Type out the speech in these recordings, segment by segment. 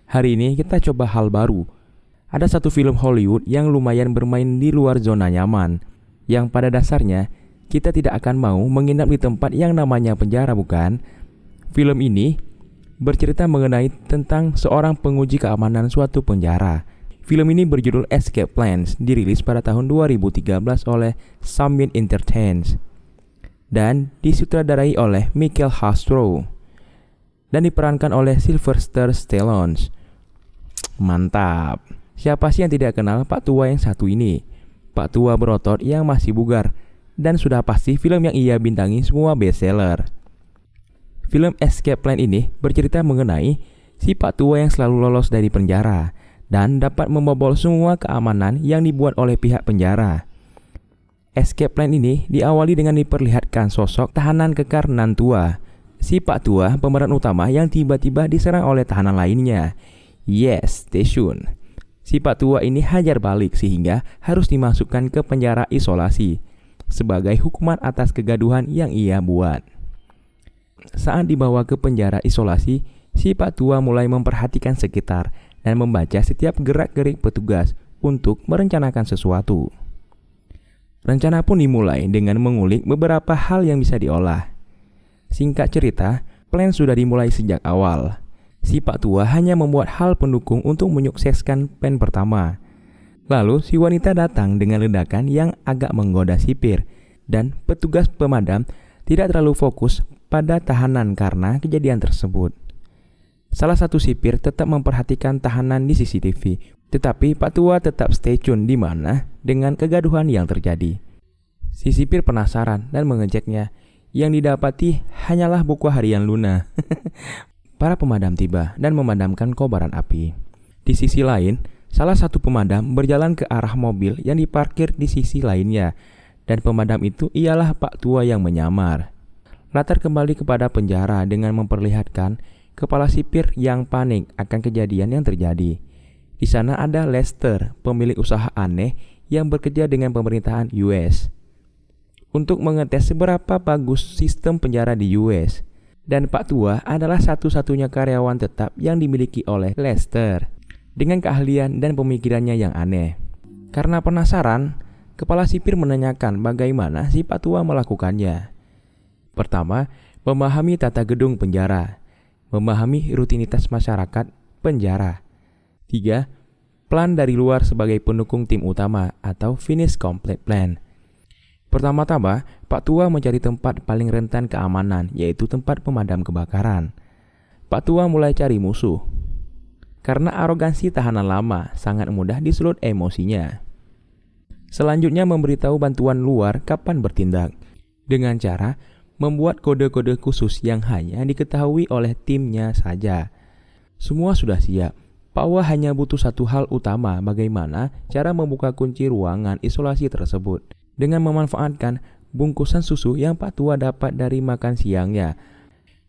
Hari ini kita coba hal baru. Ada satu film Hollywood yang lumayan bermain di luar zona nyaman, yang pada dasarnya kita tidak akan mau menginap di tempat yang namanya penjara, bukan? Film ini bercerita mengenai tentang seorang penguji keamanan suatu penjara. Film ini berjudul Escape Plans, dirilis pada tahun 2013 oleh Summit Entertainment dan disutradarai oleh Michael Hastrow dan diperankan oleh Sylvester Stallone. Mantap. Siapa sih yang tidak kenal Pak Tua yang satu ini? Pak Tua berotot yang masih bugar, dan sudah pasti film yang ia bintangi semua bestseller. Film Escape Plan ini bercerita mengenai si Pak Tua yang selalu lolos dari penjara dan dapat membobol semua keamanan yang dibuat oleh pihak penjara. Escape Plan ini diawali dengan diperlihatkan sosok tahanan kekar Nantua, si Pak Tua pemeran utama yang tiba-tiba diserang oleh tahanan lainnya. Yes, stay tuned. Si Pak Tua ini hajar balik sehingga harus dimasukkan ke penjara isolasi sebagai hukuman atas kegaduhan yang ia buat. Saat dibawa ke penjara isolasi, si Pak Tua mulai memperhatikan sekitar dan membaca setiap gerak-gerik petugas untuk merencanakan sesuatu. Rencana pun dimulai dengan mengulik beberapa hal yang bisa diolah. Singkat cerita, plan sudah dimulai sejak awal. Si Pak Tua hanya membuat hal pendukung untuk menyukseskan plan pertama. Lalu si wanita datang dengan ledakan yang agak menggoda sipir, dan petugas pemadam tidak terlalu fokus pada tahanan karena kejadian tersebut. Salah satu sipir tetap memperhatikan tahanan di CCTV, tetapi Pak Tua tetap stay tune di mana dengan kegaduhan yang terjadi. Si sipir penasaran dan mengeceknya. Yang didapati hanyalah buku harian Luna. Para pemadam tiba dan memadamkan kobaran api. Di sisi lain, salah satu pemadam berjalan ke arah mobil yang diparkir di sisi lainnya, dan pemadam itu ialah Pak Tua yang menyamar. Latar kembali kepada penjara dengan memperlihatkan kepala sipir yang panik akan kejadian yang terjadi. Di sana ada Lester, pemilik usaha aneh yang bekerja dengan pemerintahan US untuk mengetes seberapa bagus sistem penjara di US. Dan Pak Tua adalah satu-satunya karyawan tetap yang dimiliki oleh Lester dengan keahlian dan pemikirannya yang aneh. Karena penasaran, kepala sipir menanyakan bagaimana si Pak Tua melakukannya. Pertama, memahami tata gedung penjara, memahami rutinitas masyarakat penjara. 3. Plan dari luar sebagai pendukung tim utama atau finish complete plan. Pertama-tama, Pak Tua mencari tempat paling rentan keamanan, yaitu tempat pemadam kebakaran. Pak Tua mulai cari musuh. Karena arogansi tahanan lama, sangat mudah disulut emosinya. Selanjutnya memberitahu bantuan luar kapan bertindak, dengan cara membuat kode-kode khusus yang hanya diketahui oleh timnya saja. Semua sudah siap. Pak Tua hanya butuh satu hal utama, bagaimana cara membuka kunci ruangan isolasi tersebut dengan memanfaatkan bungkusan susu yang Pak Tua dapat dari makan siangnya.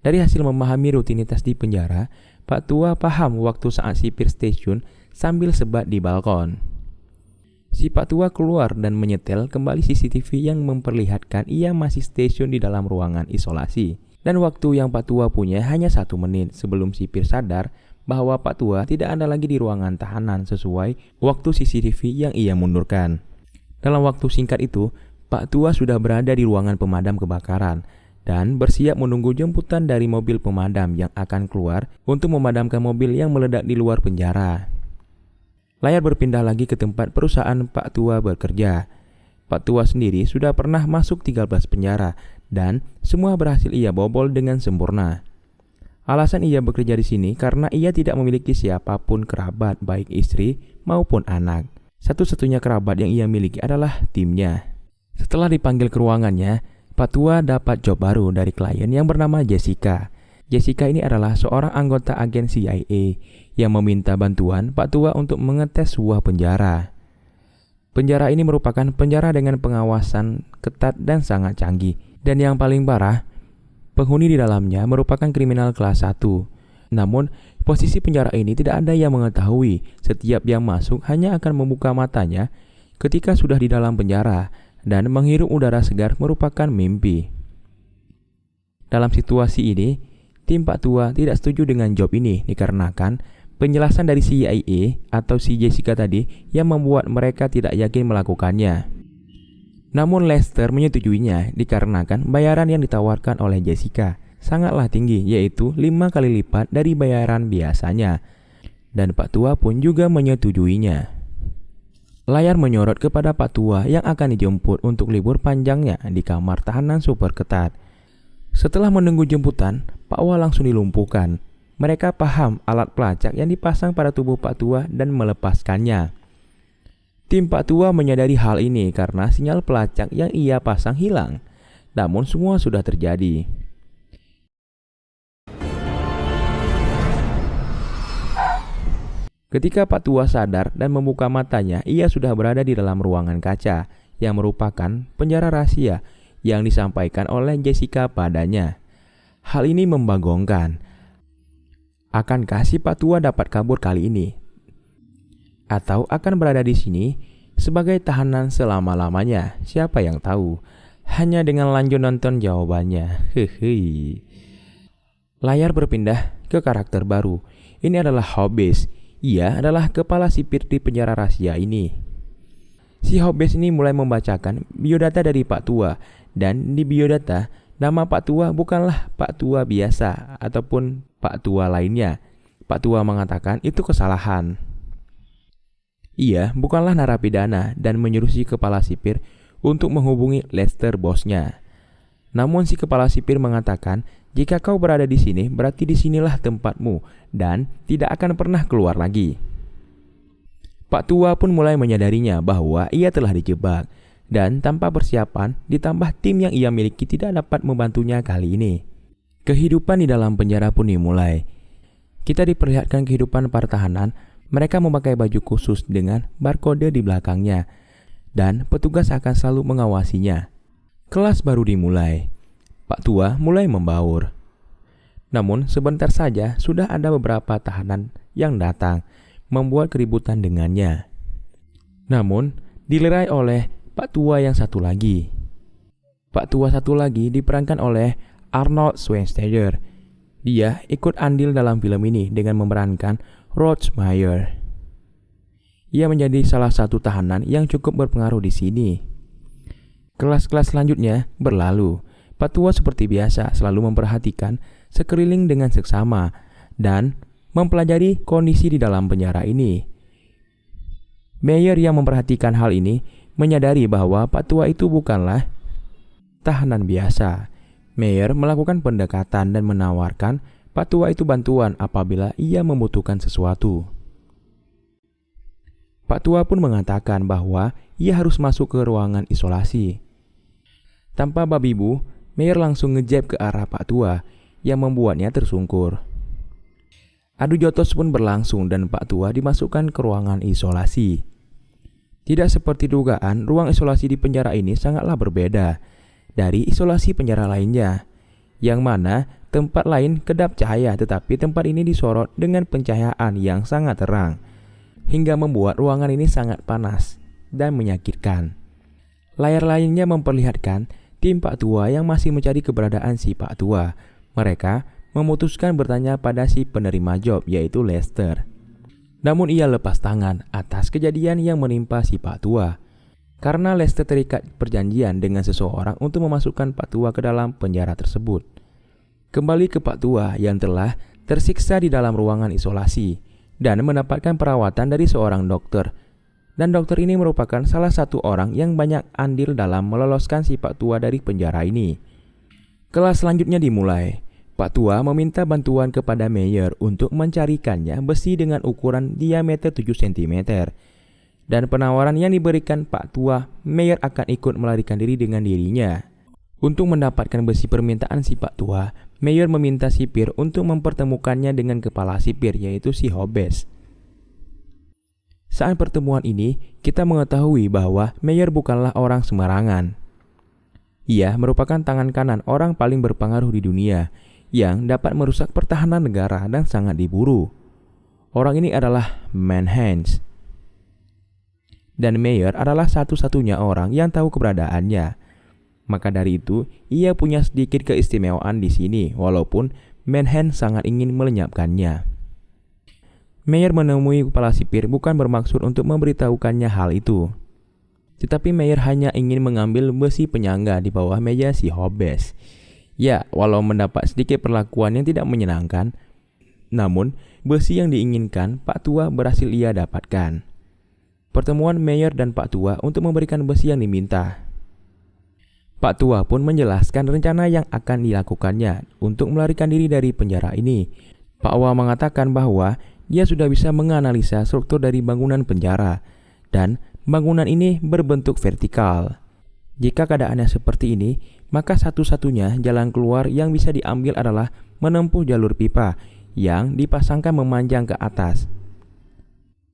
Dari hasil memahami rutinitas di penjara, Pak Tua paham waktu saat sipir stasiun sambil sebat di balkon. Si Pak Tua keluar dan menyetel kembali CCTV yang memperlihatkan ia masih stasiun di dalam ruangan isolasi. Dan waktu yang Pak Tua punya hanya 1 menit sebelum sipir sadar bahwa Pak Tua tidak ada lagi di ruangan tahanan sesuai waktu CCTV yang ia mundurkan. Dalam waktu singkat itu, Pak Tua sudah berada di ruangan pemadam kebakaran dan bersiap menunggu jemputan dari mobil pemadam yang akan keluar untuk memadamkan mobil yang meledak di luar penjara. Layar berpindah lagi ke tempat perusahaan Pak Tua bekerja. Pak Tua sendiri sudah pernah masuk 13 penjara dan semua berhasil ia bobol dengan sempurna. Alasan ia bekerja di sini karena ia tidak memiliki siapapun kerabat, baik istri maupun anak. Satu-satunya kerabat yang ia miliki adalah timnya. Setelah dipanggil ke ruangannya, Pak Tua dapat job baru dari klien yang bernama Jessica. Jessica ini adalah seorang anggota agen CIA yang meminta bantuan Pak Tua untuk mengetes sebuah penjara. Penjara ini merupakan penjara dengan pengawasan ketat dan sangat canggih. Dan yang paling parah, penghuni di dalamnya merupakan kriminal kelas 1. Namun, posisi penjara ini tidak ada yang mengetahui. Setiap yang masuk hanya akan membuka matanya ketika sudah di dalam penjara, dan menghirup udara segar merupakan mimpi. Dalam situasi ini, tim Pak Tua tidak setuju dengan job ini dikarenakan penjelasan dari CIA atau si Jessica tadi yang membuat mereka tidak yakin melakukannya. Namun Lester menyetujuinya dikarenakan bayaran yang ditawarkan oleh Jessica sangatlah tinggi, yaitu 5 kali lipat dari bayaran biasanya. Dan Pak Tua pun juga menyetujuinya. Layar menyorot kepada Pak Tua yang akan dijemput untuk libur panjangnya di kamar tahanan super ketat. Setelah menunggu jemputan, Pak Wah langsung dilumpuhkan. Mereka paham alat pelacak yang dipasang pada tubuh Pak Tua dan melepaskannya. Tim Pak Tua menyadari hal ini karena sinyal pelacak yang ia pasang hilang. Namun semua sudah terjadi. Ketika Pak Tua sadar dan membuka matanya, ia sudah berada di dalam ruangan kaca yang merupakan penjara rahasia yang disampaikan oleh Jessica padanya. Hal ini membagongkan. Akankah si Pak Tua dapat kabur kali ini? Atau akan berada di sini sebagai tahanan selama-lamanya? Siapa yang tahu? Hanya dengan lanjut nonton jawabannya. Hehe. Layar berpindah ke karakter baru. Ini adalah Hobbes. Ia adalah kepala sipir di penjara rahasia ini. Si Hobbes ini mulai membacakan biodata dari Pak Tua. Dan di biodata, nama Pak Tua bukanlah Pak Tua biasa ataupun Pak Tua lainnya. Pak Tua mengatakan itu kesalahan. Ia bukanlah narapidana dan menyuruh si kepala sipir untuk menghubungi Lester bosnya. Namun si kepala sipir mengatakan, jika kau berada di sini, berarti di sinilah tempatmu dan tidak akan pernah keluar lagi. Pak Tua pun mulai menyadarinya bahwa ia telah dijebak dan tanpa persiapan ditambah tim yang ia miliki tidak dapat membantunya kali ini. Kehidupan di dalam penjara pun dimulai. Kita diperlihatkan kehidupan para tahanan. Mereka memakai baju khusus dengan barcode di belakangnya dan petugas akan selalu mengawasinya. Kelas baru dimulai. Pak Tua mulai membaur. Namun sebentar saja sudah ada beberapa tahanan yang datang membuat keributan dengannya. Namun dilerai oleh Pak Tua yang satu lagi. Pak Tua satu lagi diperankan oleh Arnold Schwarzenegger. Dia ikut andil dalam film ini dengan memerankan Roach Meyer. Ia menjadi salah satu tahanan yang cukup berpengaruh di sini. Kelas-kelas selanjutnya berlalu. Pak Tua seperti biasa selalu memperhatikan sekeliling dengan seksama dan mempelajari kondisi di dalam penjara ini. Meyer yang memperhatikan hal ini menyadari bahwa Pak Tua itu bukanlah tahanan biasa. Meyer melakukan pendekatan dan menawarkan Pak Tua itu bantuan apabila ia membutuhkan sesuatu. Pak Tua pun mengatakan bahwa ia harus masuk ke ruangan isolasi. Tanpa babi bu, Meyer langsung ngejab ke arah Pak Tua yang membuatnya tersungkur. Adu jotos pun berlangsung dan Pak Tua dimasukkan ke ruangan isolasi. Tidak seperti dugaan, ruang isolasi di penjara ini sangatlah berbeda dari isolasi penjara lainnya, yang mana tempat lain kedap cahaya tetapi tempat ini disorot dengan pencahayaan yang sangat terang, hingga membuat ruangan ini sangat panas dan menyakitkan. Layar lainnya memperlihatkan tim Pak Tua yang masih mencari keberadaan si Pak Tua. Mereka memutuskan bertanya pada si penerima job yaitu Lester. Namun ia lepas tangan atas kejadian yang menimpa si Pak Tua. Karena Lester terikat perjanjian dengan seseorang untuk memasukkan Pak Tua ke dalam penjara tersebut. Kembali ke Pak Tua yang telah tersiksa di dalam ruangan isolasi dan mendapatkan perawatan dari seorang dokter. Dan dokter ini merupakan salah satu orang yang banyak andil dalam meloloskan si Pak Tua dari penjara ini. Kelas selanjutnya dimulai. Pak Tua meminta bantuan kepada Meyer untuk mencarikannya besi dengan ukuran diameter 7 cm. Dan penawaran yang diberikan Pak Tua, Meyer akan ikut melarikan diri dengan dirinya. Untuk mendapatkan besi permintaan si Pak Tua, Meyer meminta sipir untuk mempertemukannya dengan kepala sipir yaitu si Hobbes. Saat pertemuan ini, kita mengetahui bahwa Meyer bukanlah orang sembarangan. Ia merupakan tangan kanan orang paling berpengaruh di dunia yang dapat merusak pertahanan negara dan sangat diburu. Orang ini adalah Manhunts. Dan Meyer adalah satu-satunya orang yang tahu keberadaannya. Maka dari itu, ia punya sedikit keistimewaan di sini, walaupun Manhunt sangat ingin melenyapkannya. Meyer menemui kepala sipir bukan bermaksud untuk memberitahukannya hal itu. Tetapi Meyer hanya ingin mengambil besi penyangga di bawah meja si Hobbes. Ya, walau mendapat sedikit perlakuan yang tidak menyenangkan, namun besi yang diinginkan Pak Tua berhasil ia dapatkan. Pertemuan Meyer dan Pak Tua untuk memberikan besi yang diminta. Pak Tua pun menjelaskan rencana yang akan dilakukannya untuk melarikan diri dari penjara ini. Pak Tua mengatakan bahwa dia sudah bisa menganalisa struktur dari bangunan penjara dan bangunan ini berbentuk vertikal. Jika keadaannya seperti ini, maka satu-satunya jalan keluar yang bisa diambil adalah menempuh jalur pipa yang dipasangkan memanjang ke atas.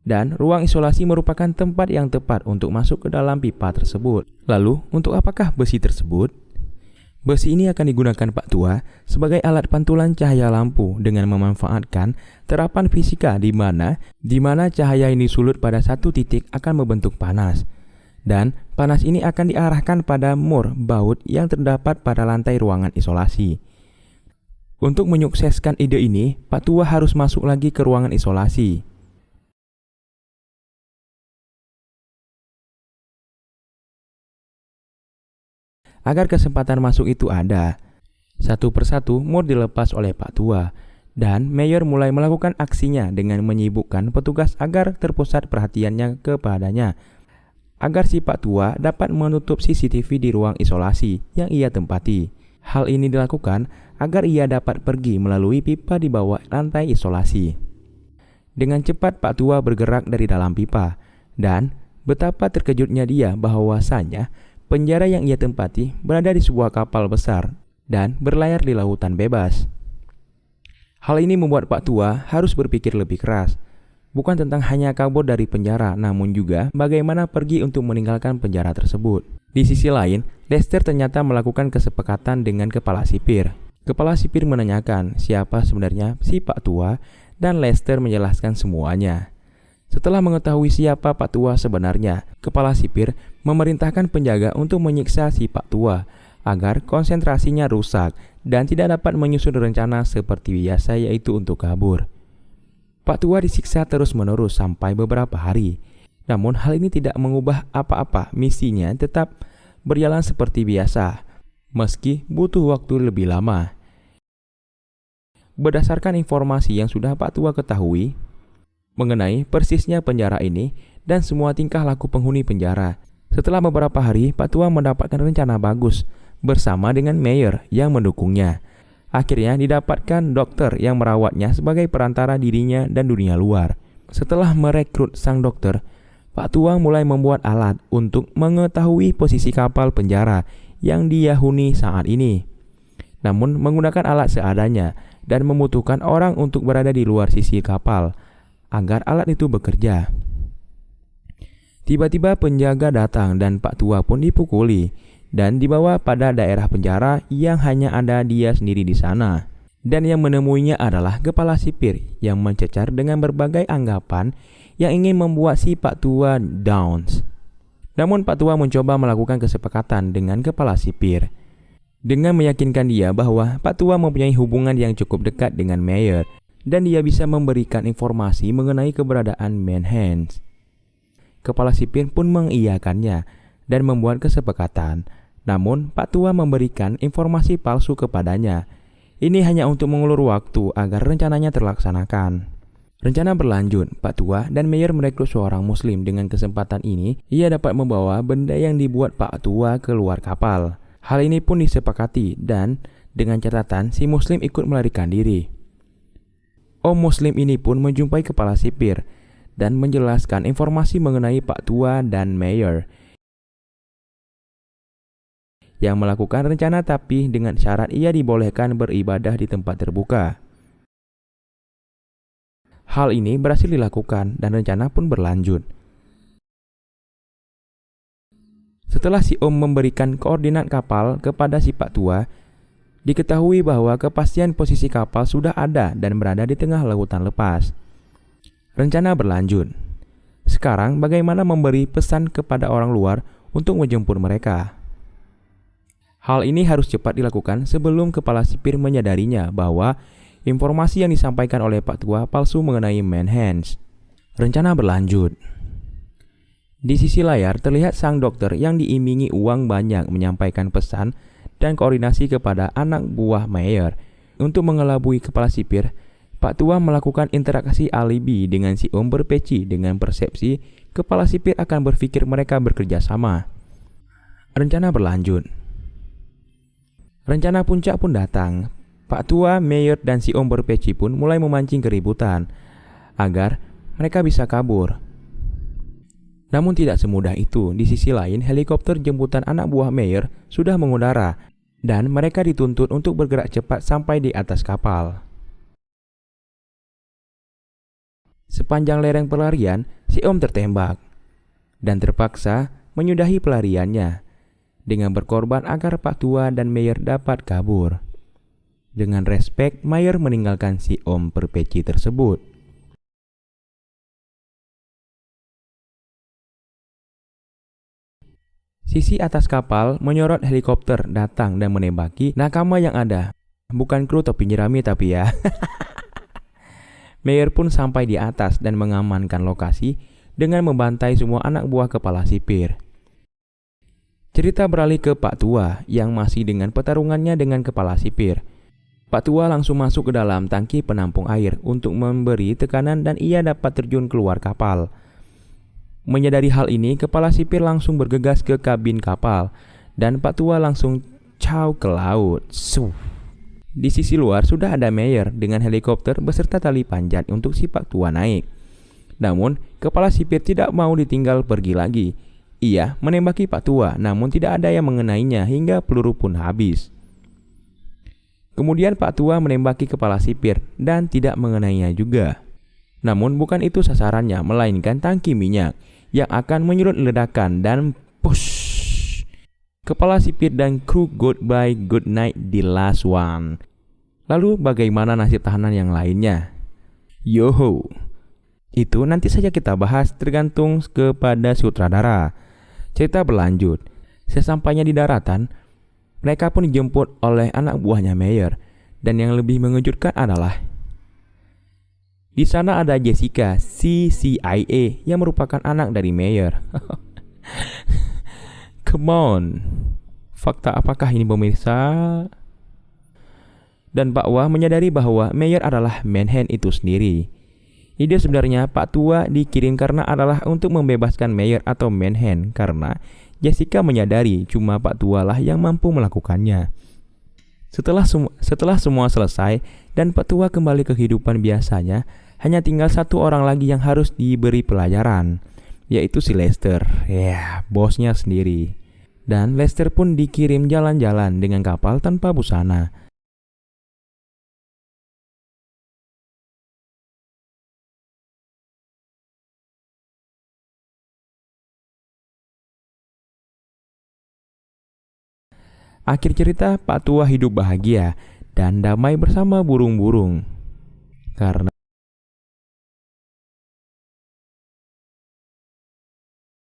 Dan ruang isolasi merupakan tempat yang tepat untuk masuk ke dalam pipa tersebut. Lalu, untuk apakah besi tersebut? Besi ini akan digunakan Pak Tua sebagai alat pantulan cahaya lampu dengan memanfaatkan terapan fisika di mana cahaya ini sulut pada satu titik akan membentuk panas. Dan panas ini akan diarahkan pada mur baut yang terdapat pada lantai ruangan isolasi. Untuk menyukseskan ide ini, Pak Tua harus masuk lagi ke ruangan isolasi. Agar kesempatan masuk itu ada, satu persatu mur dilepas oleh Pak Tua, dan Meyer mulai melakukan aksinya dengan menyibukkan petugas agar terpusat perhatiannya kepadanya, agar si Pak Tua dapat menutup CCTV di ruang isolasi yang ia tempati. Hal ini dilakukan agar ia dapat pergi melalui pipa di bawah lantai isolasi. Dengan cepat Pak Tua bergerak dari dalam pipa, dan betapa terkejutnya dia bahwasanya penjara yang ia tempati berada di sebuah kapal besar dan berlayar di lautan bebas. Hal ini membuat Pak Tua harus berpikir lebih keras, bukan tentang hanya kabur dari penjara, namun juga bagaimana pergi untuk meninggalkan penjara tersebut. Di sisi lain, Lester ternyata melakukan kesepakatan dengan kepala sipir. Kepala sipir menanyakan siapa sebenarnya si Pak Tua, dan Lester menjelaskan semuanya. Setelah mengetahui siapa Pak Tua sebenarnya, kepala sipir memerintahkan penjaga untuk menyiksa si Pak Tua agar konsentrasinya rusak dan tidak dapat menyusun rencana seperti biasa, yaitu untuk kabur. Pak Tua disiksa terus-menerus sampai beberapa hari. Namun hal ini tidak mengubah apa-apa, misinya tetap berjalan seperti biasa, meski butuh waktu lebih lama. Berdasarkan informasi yang sudah Pak Tua ketahui mengenai persisnya penjara ini dan semua tingkah laku penghuni penjara, setelah beberapa hari Pak Tua mendapatkan rencana bagus bersama dengan Meyer yang mendukungnya. Akhirnya didapatkan dokter yang merawatnya sebagai perantara dirinya dan dunia luar. Setelah merekrut sang dokter, Pak Tua mulai membuat alat untuk mengetahui posisi kapal penjara yang dihuni saat ini. Namun menggunakan alat seadanya dan membutuhkan orang untuk berada di luar sisi kapal agar alat itu bekerja. Tiba-tiba penjaga datang dan Pak Tua pun dipukuli dan dibawa pada daerah penjara yang hanya ada dia sendiri di sana. Dan yang menemuinya adalah kepala sipir yang mencecar dengan berbagai anggapan yang ingin membuat si Pak Tua downs. Namun Pak Tua mencoba melakukan kesepakatan dengan kepala sipir dengan meyakinkan dia bahwa Pak Tua mempunyai hubungan yang cukup dekat dengan Meyer dan dia bisa memberikan informasi mengenai keberadaan Manhans. Kepala sipir pun mengiyakannya dan membuat kesepakatan. Namun Pak Tua memberikan informasi palsu kepadanya. Ini hanya untuk mengulur waktu agar rencananya terlaksanakan. Rencana berlanjut, Pak Tua dan Meyer merekrut seorang muslim. Dengan kesempatan ini, ia dapat membawa benda yang dibuat Pak Tua keluar kapal. Hal ini pun disepakati dan dengan catatan si muslim ikut melarikan diri. Om muslim ini pun menjumpai kepala sipir dan menjelaskan informasi mengenai Pak Tua dan Meyer yang melakukan rencana, tapi dengan syarat ia dibolehkan beribadah di tempat terbuka. Hal ini berhasil dilakukan dan rencana pun berlanjut. Setelah si Om memberikan koordinat kapal kepada si Pak Tua, diketahui bahwa kepastian posisi kapal sudah ada dan berada di tengah lautan lepas. Rencana berlanjut. Sekarang bagaimana memberi pesan kepada orang luar untuk menjemput mereka? Hal ini harus cepat dilakukan sebelum kepala sipir menyadarinya bahwa informasi yang disampaikan oleh Pak Tua palsu mengenai Manhunts. Rencana berlanjut. Di sisi layar terlihat sang dokter yang diiming-imingi uang banyak menyampaikan pesan dan koordinasi kepada anak buah Meyer. Untuk mengelabui kepala sipir, Pak Tua melakukan interaksi alibi dengan si Om berpeci dengan persepsi kepala sipir akan berpikir mereka bekerja sama. Rencana berlanjut. Rencana puncak pun datang. Pak Tua, Meyer, dan si Om berpeci pun mulai memancing keributan agar mereka bisa kabur. Namun tidak semudah itu. Di sisi lain, helikopter jemputan anak buah Meyer sudah mengudara dan mereka dituntut untuk bergerak cepat sampai di atas kapal. Sepanjang lereng pelarian, si Om tertembak dan terpaksa menyudahi pelariannya dengan berkorban agar Pak Tua dan Meyer dapat kabur. Dengan respek, Meyer meninggalkan si Om berpeci tersebut. Sisi atas kapal menyorot helikopter datang dan menembaki nakama yang ada. Bukan kru topi jerami tapi ya. Meyer pun sampai di atas dan mengamankan lokasi dengan membantai semua anak buah kepala sipir. Cerita beralih ke Pak Tua yang masih dengan pertarungannya dengan kepala sipir. Pak Tua langsung masuk ke dalam tangki penampung air untuk memberi tekanan dan ia dapat terjun keluar kapal. Menyadari hal ini, kepala sipir langsung bergegas ke kabin kapal dan Pak Tua langsung caw ke laut. Di sisi luar sudah ada Meyer dengan helikopter beserta tali panjat untuk si Pak Tua naik. Namun, kepala sipir tidak mau ditinggal pergi lagi. Ia menembaki Pak Tua, namun tidak ada yang mengenainya hingga peluru pun habis. Kemudian Pak Tua menembaki kepala sipir dan tidak mengenainya juga. Namun bukan itu sasarannya, melainkan tangki minyak yang akan menyurut ledakan dan push. Kepala sipir dan kru goodbye good night di last one. Lalu bagaimana nasib tahanan yang lainnya? Yoho, itu nanti saja kita bahas tergantung kepada sutradara. Cerita berlanjut. Sesampainya di daratan, mereka pun dijemput oleh anak buahnya Meyer. Dan yang lebih mengejutkan adalah di sana ada Jessica, CIA yang merupakan anak dari Meyer. Come on. Fakta apakah ini pemirsa? Dan Pak Wah menyadari bahwa Meyer adalah Manhunt itu sendiri. Ide sebenarnya Pak Tua dikirim karena adalah untuk membebaskan Meyer atau Manhunt karena Jessica menyadari cuma Pak Tua lah yang mampu melakukannya. Setelah semua selesai dan Pak Tua kembali ke kehidupan biasanya, hanya tinggal satu orang lagi yang harus diberi pelajaran, yaitu si Lester. Ya, bosnya sendiri. Dan Lester pun dikirim jalan-jalan dengan kapal tanpa busana. Akhir cerita, Pak Tua hidup bahagia dan damai bersama burung-burung. Karena